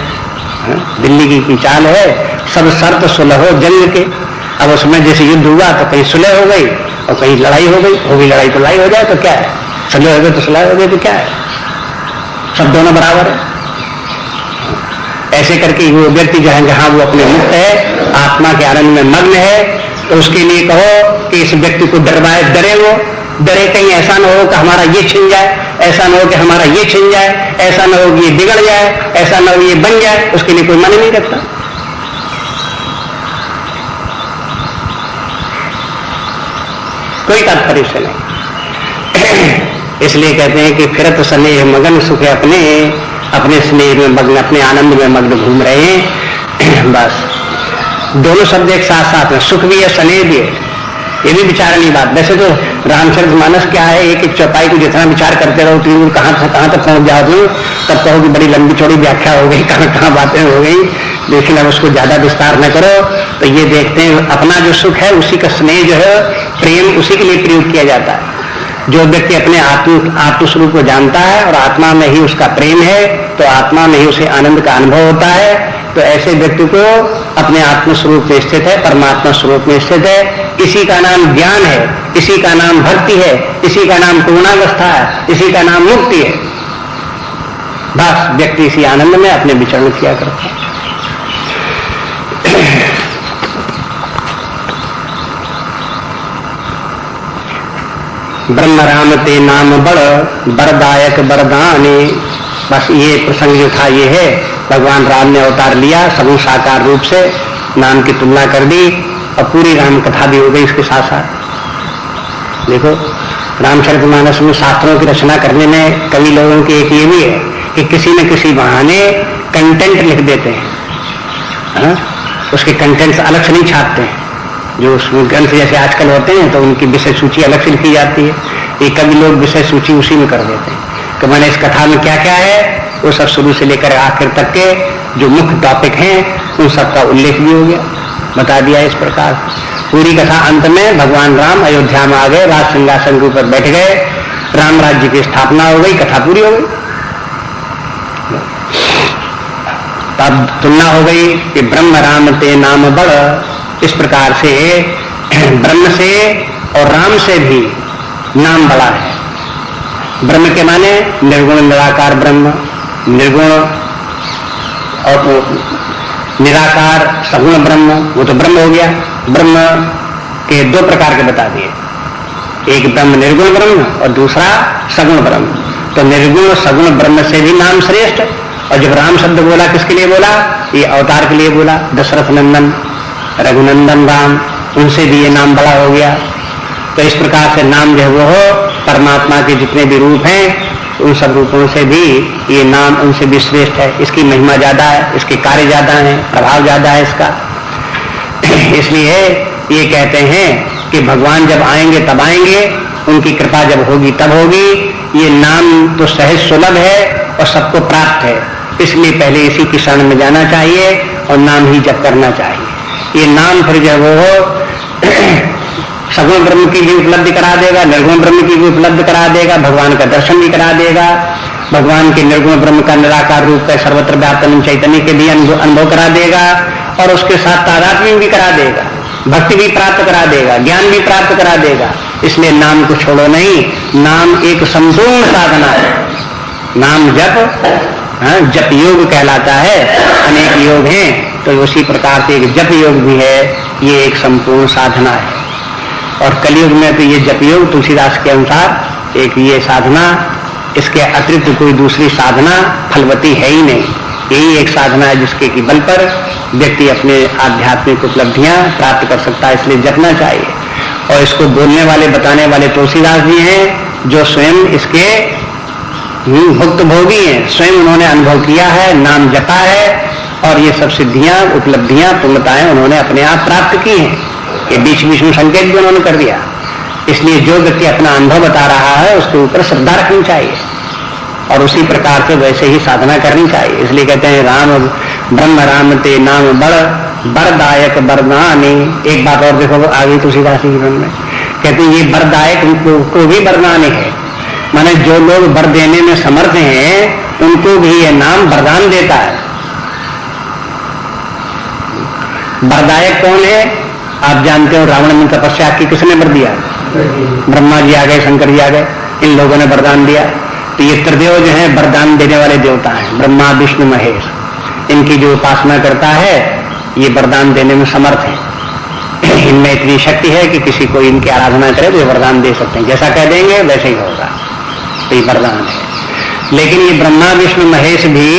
दिल्ली की चाल है, सब शर्त सुलहो जंग के। अब उसमें जैसे युद्ध हुआ तो कहीं सुलह हो गई और कहीं लड़ाई हो गई। होगी लड़ाई तो लड़ाई हो जाए तो क्या है, सुलह हो गए तो सुलह हो गई तो क्या है, सब दोनों बराबर है। ऐसे करके वो व्यक्ति जहां वो अपने मुक्त है, आत्मा के आनंद में मग्न है, तो उसके लिए कहो कि इस व्यक्ति को डरे कहीं ऐसा न हो कि हमारा ये छिन जाए, ऐसा न हो कि हमारा ये छिन जाए, ऐसा न हो कि ये बिगड़ जाए, ऐसा न हो ये बन जाए। उसके लिए कोई मन नहीं रखता। कोई तात्पर्य से नहीं। इसलिए कहते हैं कि फिरत स्नेह मगन सुख, अपने स्नेह में मग्न, अपने आनंद में मग्न घूम रहे हैं। बस दोनों शब्द एक साथ साथ में, सुख भी है स्नेह भी है, ये भी विचारनीय बात। वैसे तो रामचरितमानस क्या है, एक एक चौपाई को जितना विचार करते रहो तीन कहाँ से कहाँ तक पहुंच जाओ तुम, तब कहो कि बड़ी लंबी चौड़ी व्याख्या हो गई, कहाँ कहाँ बातें हो गई। लेकिन अब उसको ज्यादा विस्तार न करो। तो ये देखते हैं अपना जो सुख है उसी का स्नेह जो है प्रेम उसी के लिए प्रयोग किया जाता है। जो व्यक्ति अपने आत्म स्वरूप को जानता है और आत्मा में ही उसका प्रेम है, तो आत्मा में ही उसे आनंद का अनुभव होता है। तो ऐसे व्यक्ति को अपने आत्म स्वरूप में स्थित है, परमात्मा स्वरूप में स्थित है। इसी का नाम ज्ञान है, इसी का नाम भक्ति है, इसी का नाम पूर्णावस्था है, इसी का नाम मुक्ति है। बस व्यक्ति इसी आनंद में अपने विचरण किया करता है। ब्रह्म राम ते नाम बरदायक बरदाने। बस ये प्रसंग जो था ये है, भगवान राम ने अवतार लिया, सगुण साकार रूप से नाम की तुलना कर दी और पूरी राम कथा भी हो गई इसके साथ साथ। देखो रामचरितमानस में शास्त्रों की रचना करने में कवि लोगों की एक ये भी है कि किसी न किसी बहाने कंटेंट लिख देते हैं, हाँ? उसके कंटेंट्स अलग से नहीं छापते हैं। जो उसमें ग्रंथ जैसे आजकल होते हैं तो उनकी विषय सूची अलग से लिखी जाती है, ये कभी लोग विषय सूची उसी में कर देते हैं कि मैंने इस कथा में क्या क्या है, वो सब शुरू से लेकर आखिर तक के जो मुख्य टॉपिक हैं उन सब का उल्लेख भी हो गया, बता दिया इस प्रकार। पूरी कथा अंत में भगवान राम अयोध्या में आ गए, राज सिंहासन के ऊपर बैठ गए, राम राज्य की स्थापना हो गई, कथा पूरी हो गई। तब तुलना हो गई कि ब्रह्म राम ते नाम बड़। इस प्रकार से ब्रह्म से और राम से भी नाम बड़ा है। ब्रह्म के माने निर्गुण निराकार ब्रह्म, निर्गुण और निराकार सगुण ब्रह्म, वो तो ब्रह्म हो गया। ब्रह्म के दो प्रकार के बता दिए, एक ब्रह्म निर्गुण ब्रह्म और दूसरा सगुण ब्रह्म। तो निर्गुण सगुण ब्रह्म से भी नाम श्रेष्ठ। और जब राम शब्द बोला किसके लिए बोला, ये अवतार के लिए बोला, दशरथ नंदन रघुनंदन राम, उनसे भी ये नाम बड़ा हो गया। तो इस प्रकार से नाम जो है वो हो परमात्मा के जितने भी रूप हैं उन सब रूपों से भी ये नाम उनसे भी श्रेष्ठ है। इसकी महिमा ज्यादा है, इसके कार्य ज्यादा है, प्रभाव ज्यादा है इसका। इसलिए ये कहते हैं कि भगवान जब आएंगे तब आएंगे, उनकी कृपा जब होगी तब होगी। ये नाम तो सहज सुलभ है और सबको प्राप्त है, इसलिए पहले इसी की शरण में जाना चाहिए और नाम ही जप करना चाहिए। ये नाम फिर जब वो सगुण ब्रह्म की भी उपलब्धि करा देगा, निर्गुण ब्रह्म की भी उपलब्ध करा देगा, भगवान का दर्शन भी करा देगा, भगवान के निर्गुण ब्रह्म का निराकार रूप का सर्वत्र व्याप्त चैतन्य के भी अनुभव करा देगा और उसके साथ तादात्म्य भी करा देगा, भक्ति भी प्राप्त करा देगा, ज्ञान भी प्राप्त करा देगा। इसलिए नाम को छोड़ो नहीं, नाम एक संपूर्ण साधना है। नाम जप जप योग कहलाता है, अनेक योग हैं, तो उसी प्रकार से एक जप योग भी है, ये एक संपूर्ण साधना है। और कलयुग में तो ये जप योग तुलसीदास के अनुसार एक ये साधना, इसके अतिरिक्त कोई दूसरी साधना फलवती है ही नहीं। यही एक साधना है जिसके की बल पर व्यक्ति अपने आध्यात्मिक उपलब्धियां प्राप्त कर सकता है, इसलिए जपना चाहिए। और इसको बोलने वाले बताने वाले तुलसीदास जी हैं, जो स्वयं इसके भुक्त भोगी हैं, स्वयं उन्होंने अनुभव किया है, नाम जपा है और ये सब सिद्धियां उपलब्धियां पूर्णताएं उन्होंने अपने आप प्राप्त की हैं। ये बीच बीच में संकेत भी उन्होंने कर दिया। इसलिए जो व्यक्ति अपना अनुभव बता रहा है उसके ऊपर श्रद्धा रखनी चाहिए और उसी प्रकार से वैसे ही साधना करनी चाहिए। इसलिए कहते हैं राम ब्रह्म राम ते नाम बरदायक बरदानी। एक बात और देखो आगे तुलसीदास जी जीवन में कहते हैं ये बरदायक को भी बरदानी है, माने जो लोग वर देने में समर्थ हैं उनको भी ये नाम वरदान देता है। वरदायक कौन है आप जानते हो, रावण ने तपस्या की, किसने वर दिया? ब्रह्मा जी आ गए, शंकर जी आ गए, इन लोगों ने वरदान दिया। तो ये त्रिदेव जो है वरदान देने वाले देवता हैं, ब्रह्मा विष्णु महेश। इनकी जो उपासना करता है ये वरदान देने में समर्थ है। इनमें इतनी शक्ति है कि किसी को इनकी आराधना करे तो ये वरदान दे सकते हैं, जैसा कह देंगे वैसे ही होगा, तो ये वरदान है। लेकिन ये ब्रह्मा विष्णु महेश भी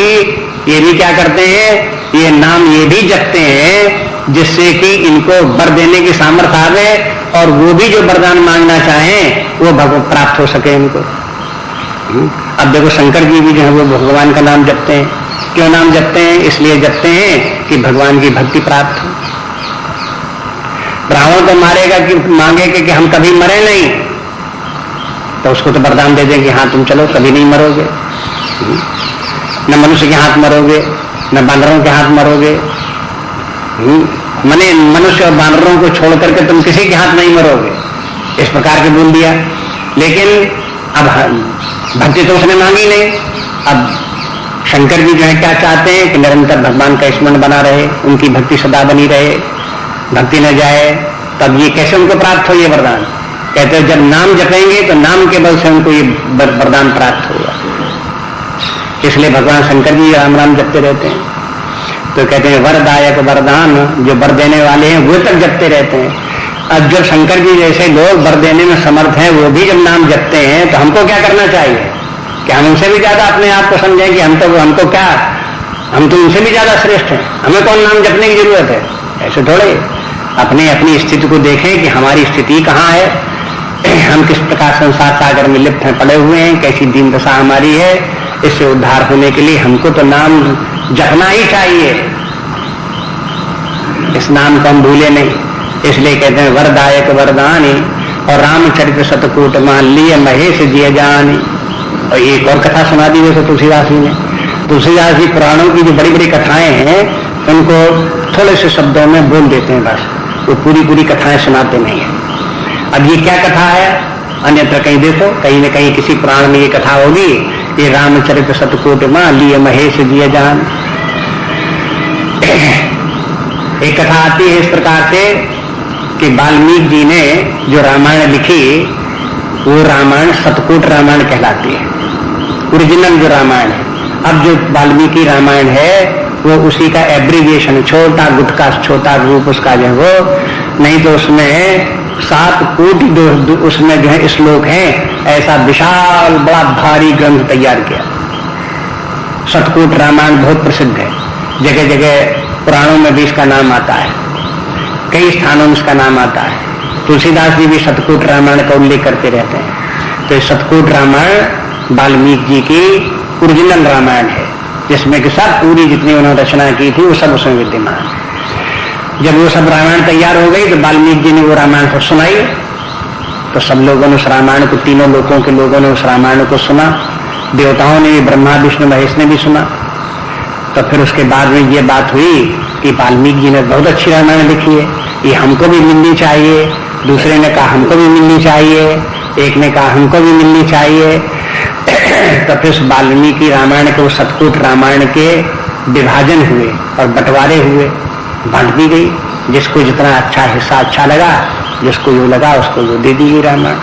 ये भी क्या करते हैं, ये नाम ये भी जपते हैं जिससे कि इनको वर देने की सामर्थ्य आवे और वो भी जो वरदान मांगना चाहें वो प्राप्त हो सके इनको। अब देखो शंकर जी भी जो है वो भगवान का नाम जपते हैं, क्यों नाम जपते हैं? इसलिए जपते हैं कि भगवान की भक्ति प्राप्त हो। रावण तो मारेगा कि मांगेगा कि हम कभी मरे नहीं, तो उसको तो वरदान दे देंगे हाँ तुम चलो कभी नहीं मरोगे, न मनुष्य के हाथ मरोगे न बानरों के हाथ मरोगे, मने मनुष्य और बानरों को छोड़ करके तुम किसी के हाथ नहीं मरोगे, इस प्रकार के बोल दिया। लेकिन अब भक्ति तो उसने मांगी नहीं। अब शंकर जी जो है क्या चाहते हैं कि निरंतर भगवान का स्मरण बना रहे, उनकी भक्ति सदा बनी रहे, भक्ति न जाए। तब ये कैसे उनको प्राप्त हो ये वरदान? कहते हैं जब नाम जपेंगे तो नाम के बल से उनको ये वरदान प्राप्त होगा। इसलिए भगवान शंकर जी राम राम जपते रहते हैं। तो कहते हैं वरदायक वरदान, जो वर देने वाले हैं वो तक जपते रहते हैं। अब जब शंकर जी जैसे लोग वर देने में समर्थ हैं वो भी जब नाम जपते हैं तो हमको क्या करना चाहिए कि हम उनसे भी ज्यादा अपने आप को समझें कि हमको क्या, हम तो उनसे भी ज्यादा श्रेष्ठ हैं, हमें कौन नाम जपने की जरूरत है? ऐसे थोड़े। अपनी स्थिति को देखें कि हमारी स्थिति कहाँ है, हम किस प्रकार संसार सागर में लिप्त हैं, पड़े हुए हैं, कैसी दीन दशा हमारी है। इससे उद्धार होने के लिए हमको तो नाम जपना ही चाहिए, इस नाम को हम भूले नहीं। इसलिए कहते हैं वरदायक वरदानी और रामचरित्र शतकोट मान लिए महेश जिय जानी। और एक और कथा सुना दी वैसे तुलसीदास जी ने। तुलसीदास जी पुराणों की जो बड़ी बड़ी कथाएं हैं उनको थोड़े से शब्दों में बोल देते हैं, बस वो पूरी कथाएं सुनाते नहीं है। अब ये क्या कथा है? अन्यत्र कहीं देखो, कहीं न कहीं किसी पुराण में ये कथा होगी, ये रामचरित्र शतकोट मां लिए महेश जिय जान। एक कथा आती है इस प्रकार से कि वाल्मीकि जी ने जो रामायण लिखी वो रामायण शतकोट रामायण कहलाती है, ओरिजिनल जो रामायण है। अब जो वाल्मीकि रामायण है वो उसी का एब्रीविएशन, छोटा गुटका छोटा रूप उसका जो है वो, नहीं तो उसमें 7 कोटि उसमें जो है श्लोक हैं। ऐसा विशाल बड़ा भारी ग्रंथ तैयार किया। शतकोट रामायण बहुत प्रसिद्ध है, जगह जगह पुराणों में भी इसका नाम आता है, कई स्थानों में इसका नाम आता है। तुलसीदास जी भी शतकोट रामायण का उल्लेख करते रहते हैं। तो शतकोट रामायण वाल्मीकि जी की ओरिजिनल रामायण है, जिसमें कि सब पूरी जितनी उन्होंने रचना की थी वो सब उसमें विद्यमान है। जब वो सब रामायण तैयार हो गई तो वाल्मीकि जी ने वो रामायण को सुनाई, तो सब लोगों ने उस रामायण को, तीनों लोकों के लोगों ने उस रामायण को सुना। देवताओं ने भी, ब्रह्मा विष्णु महेश ने भी सुना। तो फिर उसके बाद में ये बात हुई कि वाल्मीकि जी ने बहुत अच्छी रामायण लिखी है, ये हमको भी मिलनी चाहिए। दूसरे ने कहा हमको भी मिलनी चाहिए, एक ने कहा हमको भी मिलनी चाहिए। तो फिर वाल्मीकि रामायण के, शतकोट रामायण के विभाजन हुए और बंटवारे हुए, बांट दी गई। जिसको जितना अच्छा हिस्सा अच्छा लगा, जिसको जो लगा उसको जो दे दी गई रामायण।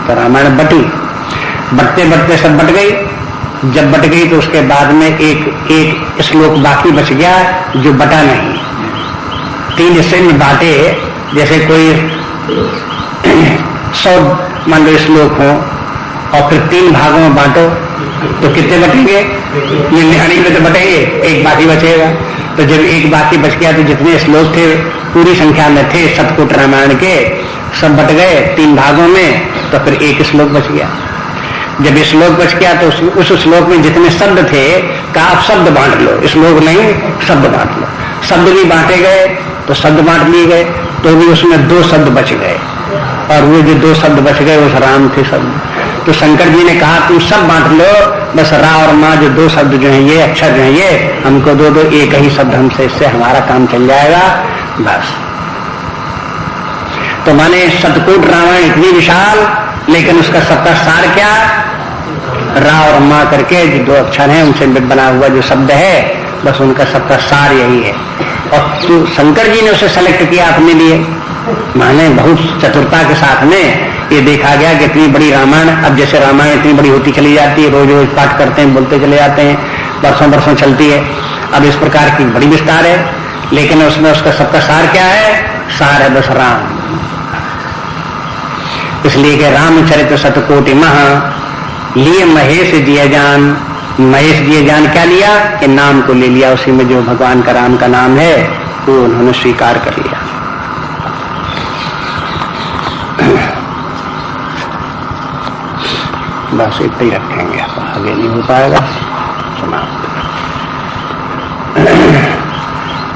तो रामायण बटी, बटते बटते सब बट गई। जब बट गई तो उसके बाद में एक श्लोक बाकी बच गया जो बटा नहीं। 3 हिस्से में बांटे, जैसे कोई 100 मान लो श्लोक हो और फिर 3 भागों में बांटो तो कितने बटेंगे? निहारी में तो बटेंगे, एक बाकी बचेगा। तो जब एक बाकी बच गया तो जितने श्लोक थे पूरी संख्या में थे शतकोट रामायण के, सब बट गए 3 भागों में। तो फिर एक श्लोक बच गया। जब श्लोक बच गया तो उस श्लोक में जितने शब्द थे कहा आप शब्द बांट लो, श्लोक नहीं शब्द बांट लो। शब्द भी बांटे गए तो शब्द बांट लिए गए, तो भी उसमें 2 शब्द बच गए, और वो जो 2 शब्द बच गए वो राम थे शब्द। तो शंकर जी ने कहा तुम सब बांट लो, बस रा और माँ जो 2 शब्द जो हैं ये अक्षर जो हैं ये हमको दो, एक ही शब्द हमसे, इससे हमारा काम चल जाएगा बस। तो माने शतकोट रामायण इतनी विशाल, लेकिन उसका सबका सार क्या? रा और माँ करके जो 2 अक्षर हैं उनसे बना हुआ जो शब्द है, बस उनका सबका सार यही है। और तो शंकर जी ने उसे सेलेक्ट किया अपने लिए, माने बहुत चतुरता के साथ में। ये देखा गया कि इतनी बड़ी रामायण, अब जैसे रामायण इतनी बड़ी होती चली जाती है, रोज रोज पाठ करते हैं, बोलते चले जाते हैं, बरसों बरसों चलती है। अब इस प्रकार की बड़ी विस्तार है, लेकिन उसमें उसका सबका सार क्या है? सार है बस राम। इसलिए कि रामचरित्र शतकोटि महा लिए महेश दिए जान। महेश दिए जान क्या लिया? कि नाम को ले लिया, उसी में जो भगवान का राम का नाम है वो उन्होंने स्वीकार कर लिया। बस इतना ही रखेंगे, आगे नहीं हो पाएगा। समाप्त।